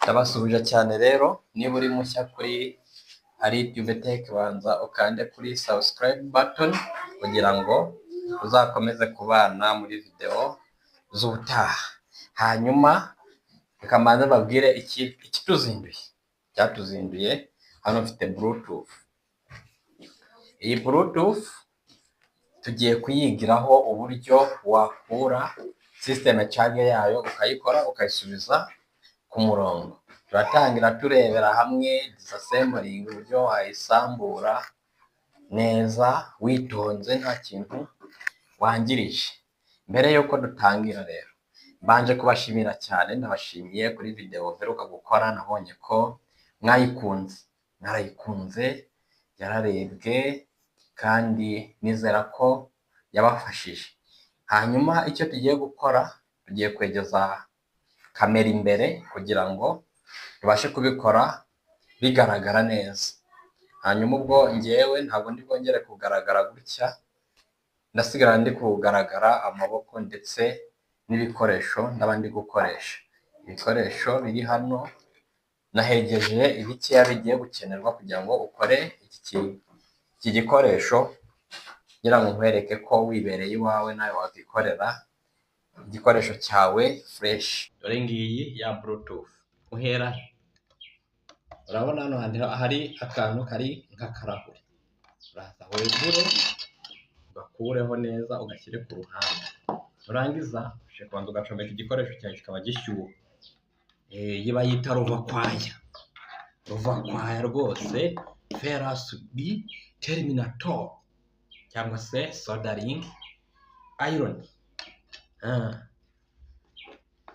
Ndabasuhuje cyane rero, niba uri mushya kuri YouTube Tech banza ukande kuri subscribe button kugira ngo uzakomeze kubana muri video z'ubutaha. Hanyuma reka mbanze babwire ikituzinduye. Cyatuzinduye hano mfite Bluetooth. Iyi Bluetooth tugiye kuyigiraho uburyo wakura system charge yayo ukayikora ukayisubiza ku murongo. Turatangira turebera hamwe disassembling uburyo wayisambura neza witonze nta kintu wangirije. Mbere yuko dutangira rero mbanje kubashimira cyane, ndabashimiye kuri video mperuka gukora, nabonye ko mwayikunze, mwarayikunze, yararebwe kandi nizera ko yabafashije. Hanyuma icyo tugiye gukora, tugiye kwegeza kamera imbere kugira ngo tubashe kubikora bigaragara neza. Hanyuma ubwo ngewe ntabwo ndi bwongere kugaragara gutya, ndasigara ndi kugaragara amaboko ndetse n'ibikoresho ndabandi gukoresha. Ibikoresho biri hano nahegeje ibikeya bigiye gukenerwa kugira ngo ukore iki gikoresho, kugira ngo nkwereke ko wibereye iwawe nawe wakikorera igikoresho cyawe fresh. Dore ngiyi ya Bluetooth. Uhera urabona hano hari akantu kari nk'akarahure, uraza wegure ugakureho neza ugashyire ku ruhande. Urangiza kubanza ugacomeka igikoresho cyawe kikaba gishyuha. Yiba yita ruvakwaya rwose, ferrous B terminator cyangwa se soldering iron.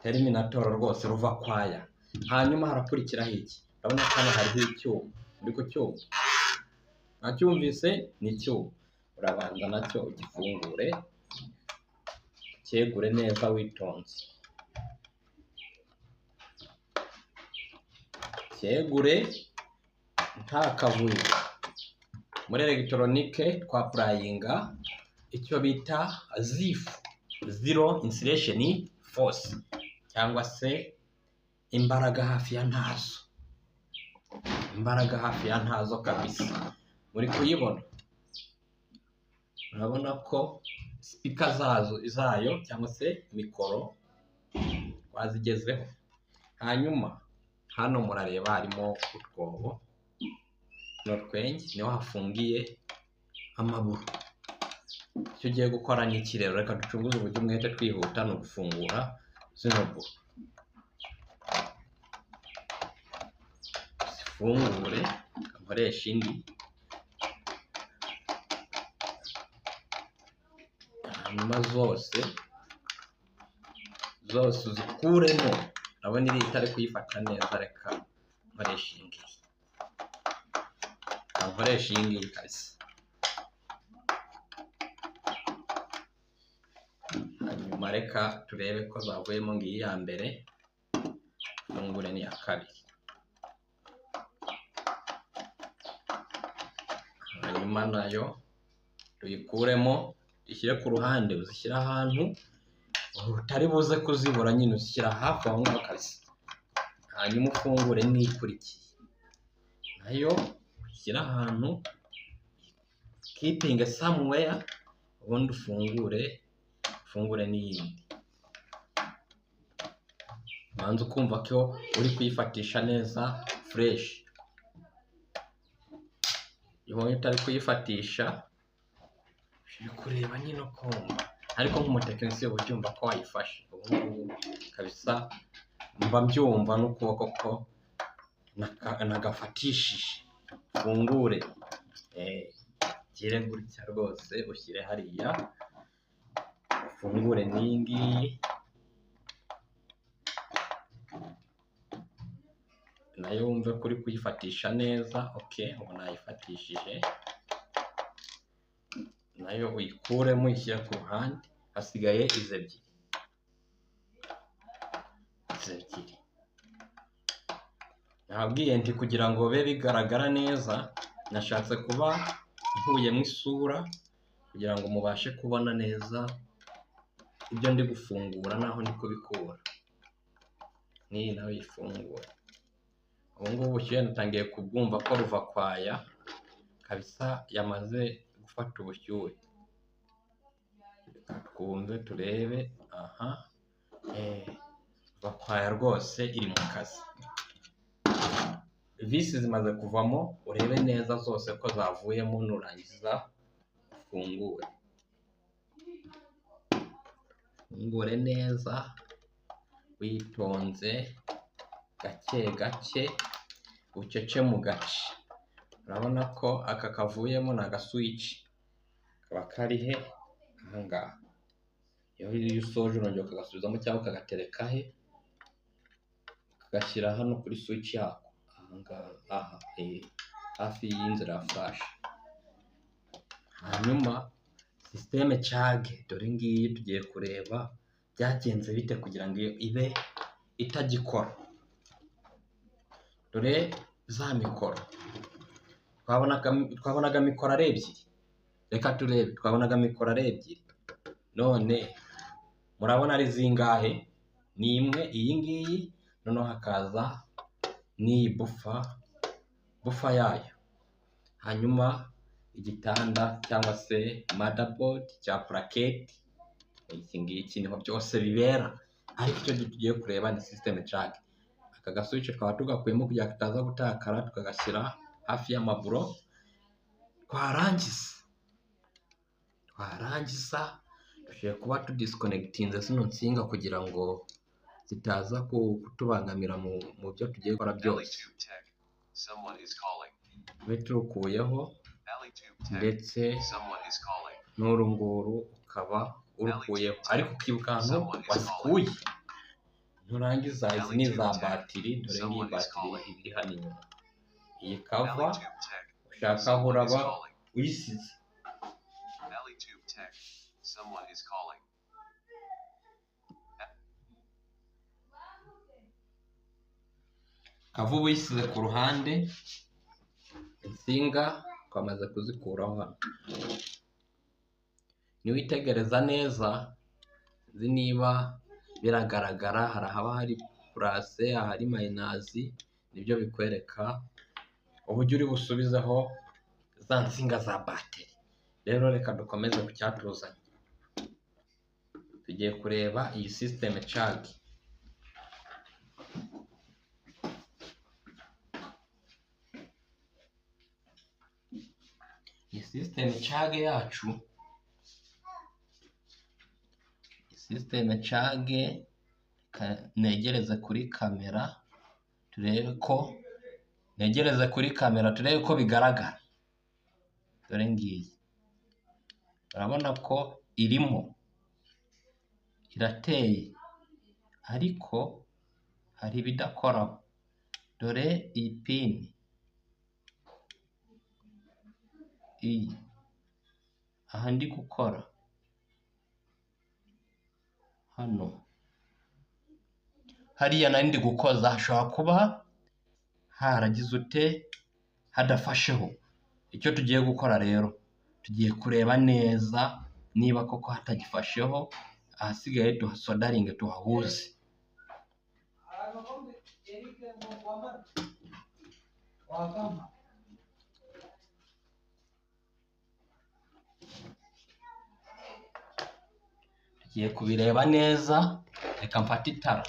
Terminator rwose ruvakwaya. Hanyuma harakurikiraho iki? Urabona ko hano hariho icyuma, uri kucyuma? Nacyumvise ni icyuma. Urabanza nacyo ugifungure, cyegure neza witonze. Cyegure nta kavuyo. Muri electronique twapurayinga icyo bita ZIF, zero insulation force, cyangwa se imbaraga hafi ya ntazo. Imbaraga hafi ya ntazo kabisa. Muri kuyibona? Urabona ko speaker zayo cyangwa se mikoro wazigezeho. Hanyuma hano murareba harimo utwobo n'utwenge, niho hafungiye amaburo. Icyo ugiye gukora ni iki rero? Reka ducunguze uburyo umwete twihuta no gufungura zino buro. Zifungure, nkoresha indi. Hanyuma zose uzikuremo. Urabona iri itari kuyifata neza, reka nkoresha iyi ngiyi. Nkoresha iyi ngiyi kabisa. Hanyuma reka turebe ko zavuyemo ngiyi ya mbere, fungure n'iya kabiri. Hanyuma nayo tuyikuremo, ishyire ku ruhande, uzishyira ahantu utari buze kuzibura, nyine uzishyira hafi aho ngaho kabisa. Hanyuma ufungure n'ikurikiye, nayo ushyira ahantu, keeping somewhere, ubundi ufungure n'iyindi. Banza ukumva ko uri kuyifatisha neza fresh. Iyo utari kuyifatisha uri kureba nyine ukumva, ariko nk'umutekinisiye uba ubyumva ko wayifashe. Ubu kabisa mba mbyumva n'ukuboko ko nagafatishije. Fungure, gire gutya rwose, ushyire hariya, ufungure n'iyi ngiyi, nayo wumve ko uri kuyifatisha neza. Ubu nayifatishije, nayo uyikuremo uyishyira ku ruhande. Hasigaye izi ebyiri. Nababwiye nti kugira ngo bibe bigaragara neza, nashatse kuba nkuyemo isura kugira ngo mubashe kubona neza ibyo ndi gufungura naho ndi kubikura. N'iyi nawe yifungura. ubu ngubu ubushyuhe natangiye kubwumva ko ruva kwaya kabisa yamaze gufata ubushyuhe. Twumve turebe. Aha, ruva kwaya rwose iri mu kazi. Visi zimaze kuvamo, urebe neza zose ko zavuyemo, nurangiza ufungure. Fungure neza witonze, gake gake, ucece mu gace. Urabona ko aka kavuyemo ni agaswici, kaba kari he? Aha ngaha. Iyo usoje urongera ukagasubizamo cyangwa ukagatereka he? Ukagashyira hano kuri switch yako. Aha ngaha, hafi y'inzira ya flash. Hanyuma systeme cage, dore ngiyi tugiye kureba byagenze bite kugira ngo ibe itagikora. Dore za mikoro, twabonaga mikoro ari ebyiri. Reka turebe, twabonaga mikoro ari ebyiri. None murabona ari zingahe? Ni imwe, iyi ngiyi, noneho hakaza n'iyi bufa yayo. Hanyuma igitanda cyangwa se motherboard cya plaquette, iki ngiki niho byose bibera. Ariko icyo tugiye kureba ni system cage. Aka gaswitch twaba tugakuyemo kugira ngo kataza gutakara, tukagashyira hafi y'amaburo. Twarangiza dushobora kuba tudisconnectinze zino nsinga kugira ngo zitaza kutubangamira mu byo tugiye gukora byose. Tube turukuyeho, ndetse n'uru nguru ukaba urukuyeho, ariko ukibuka ahantu wazikuye. Nurangiza, izi ni za batiri, dore ngiyi batiri iri hano inyuma. Iyi kava ushaka aho uraba uyisize. Kava uba uyisize ku ruhande, insinga twamaze kuzikuraho hano. Niwitegereza neza, nzi niba biragaragara, hari ahaba hari purase, ahari mayinazi, nibyo bikwereka uburyo uri busubizeho za nsinga za bateri. Rero reka dukomeze ku cyatuzanye. Tugiye kureba iyi system cage. Iyi system cage yacu, system cage, negereze kuri kamera turebe ko bigaragara. Dore ngiyi, urabona ko irateye, ariko hari ibidakoraho. Dore iyi pini, iyi aha ndi gukora hano, hariya nari ndi gukoza hashobora kuba haragize hadafasheho. Icyo tugiye gukora rero, tugiye kureba neza niba koko hatagifasheho, ahasigaye tuhasodaringe, tuhahuze. Tugiye kubireba neza. Reka mfate itara,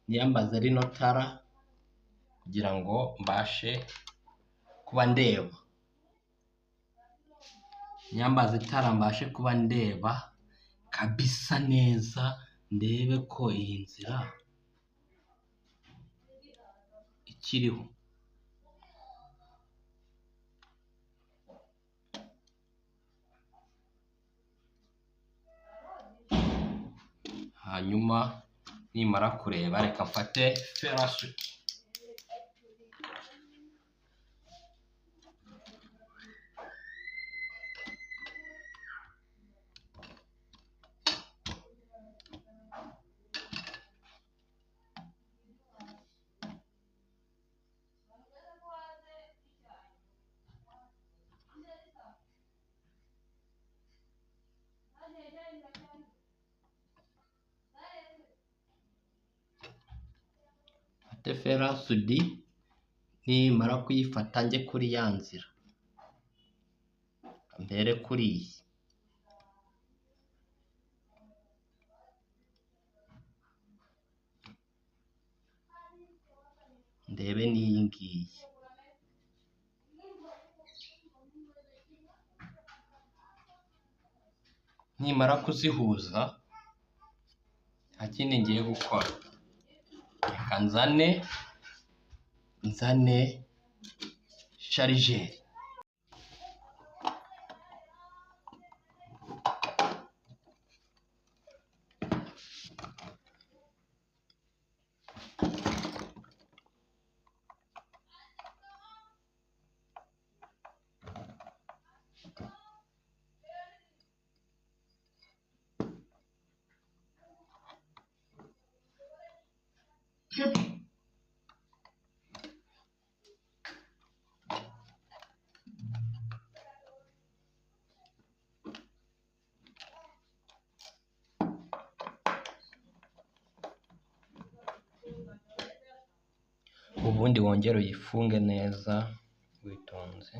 niyambaze rino tara kugira ngo mbashe kuba ndeba. Nyambaze itara mbashe kuba ndeba kabisa neza, ndebe ko iyi nzira ikiriho. Hanyuma nimara kureba, reka mfate ferasuti. mfate ferasudi, nimara kuyifata njye kuri ya nzira, mbere kuri iyi, ndebe n'iyi ngiyi, nimara kuzihuza nta kindi ngiye gukora, reka nzane sharijeri. Ubundi wongere uyifunge neza witonze.